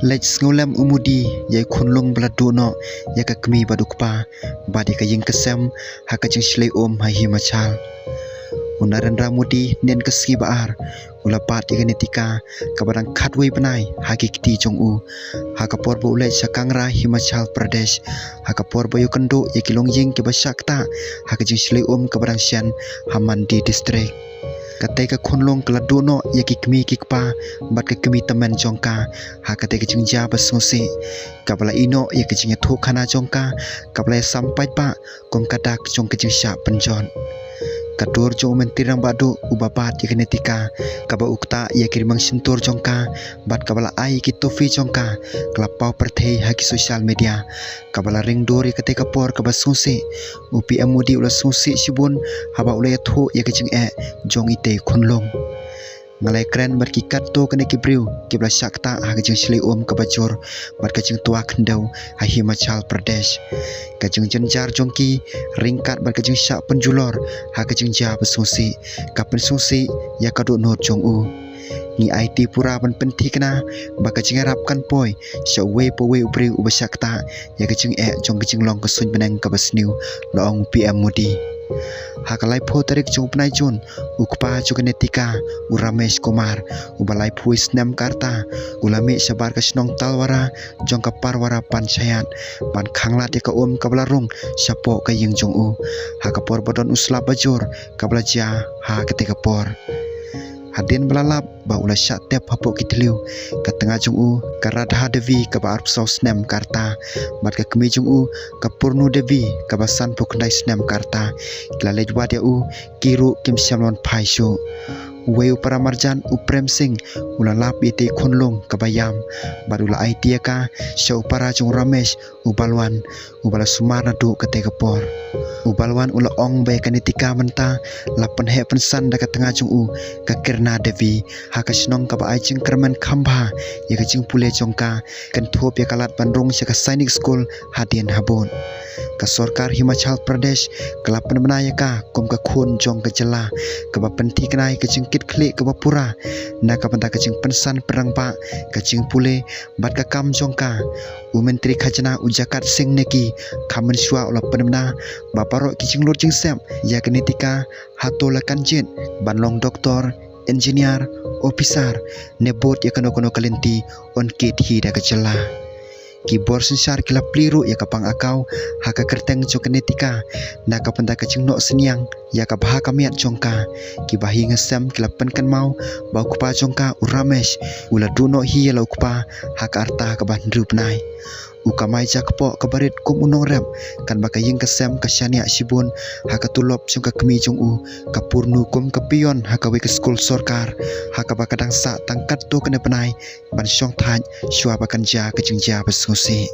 Lech ngulam umudi yai khunlung bladu no ya ka kmi badukpa badi ka ying kesem ha ka jing shlei ha hi machal unaran ramudi nen keski baar ulapat ya genetika ka barang khatwei banai ha ki kiti jong u ha ka porbo ulai sakangra Himachal Pradesh ha ka porbo yukando ya kilong ying ke basakta ha ka jing shlei ka barang sian Hamandi district katai ka khunlong keladu no ya ki kmi kikpa bat ka kmi tamen jongka ha katai ka jingja basngsi kabla ino ya ka jingya thu khana jongka kabla sampai pa kom kadak jong ka jingsha penjon kadur jo mentirang badu ubabat ya genetika kaba ukta ya kirimang sintur jongka bat kabala ai ki tofi jongka klapau perthei haki social media kabala ring dori kate kapor kaba susi upi amudi ula susi sibun haba ula thu ya kajing jong ite khunlong ngalai kren berkikat to kene kibriu kibla sakta ha kajing sli kabajor bat kajing tua khendau ha Himachal Pradesh kajing jenjar jongki ringkat bat kajing syak penjulor ha kajing ja besusi kapen susi ya kadu not jong u ni IT pura ban penti kena ba kajing harapkan poi syawe powe ubri ubasakta ya kajing jong kajing long kesun benang kabasniu loong PM mudi hakalai pho tarik jong pnai jun ukpa jogenetika uramesh kumar ubalai phu snam karta ulami sabar kasnong talwara jong kapar wara panchayat ban khangla te ka kablarung sapo ka ying jong u hakapor bodon usla bajor kabla ja ha ketika por hadin belalap ba ula syak tep hapok kitliu ka tengah jong u ka radha devi ka ba arpsau snam karta bat ka kemi jong u ka purnu devi ka basan pukndai snam karta klalej wadia u kiru kim syamlon phaishu weu paramarjan uprem singh ulalap ite khunlong kabayam barula aitia ka syau para jong ramesh ubalwan ubala sumar nadu kate kapor ubalwan ula ong be kanitika menta lapan he pensan da ka tengah jong u ka kirna devi ha ka snong ka ba ai jing kerman khamba ya ka jing pule jongka kan thop ya kalat panrong se ka sainik school hadien habon ka sarkar Himachal Pradesh kelapan benaya ka kom ka khun jong ka jela ka ba penti kanai ka jing kit klik ka ba pura na ka benda ka jing pensan perang pa ka jing pule bat ka kam jongka Menteri Khajana ujakat sing neki kamen shua ola penemna baparo ki jing lor jing sem ya genetika hatola kanjit banlong doktor engineer officer nebot ya kono kalenti on kit hi da ka jela ki bor sensar kila pliru ya kapang akau haka kerteng jo genetika na ka penda ka jing no seniang ya ka bah kamiat jongka ki bahi ngesem kila penkan mau bau kupa jongka uramesh ula duno hi ya kupa haka arta ka bandru pnai ukamai jakpo kabarit kum unong rem kan baka ying kesem kasyania sibun haka tulop jong ka kemi jong u kapurnu kum kapion haka we ke school sarkar haka baka dangsa tangkat to kene penai ban syong thaj syua bakan ja kejingja besusi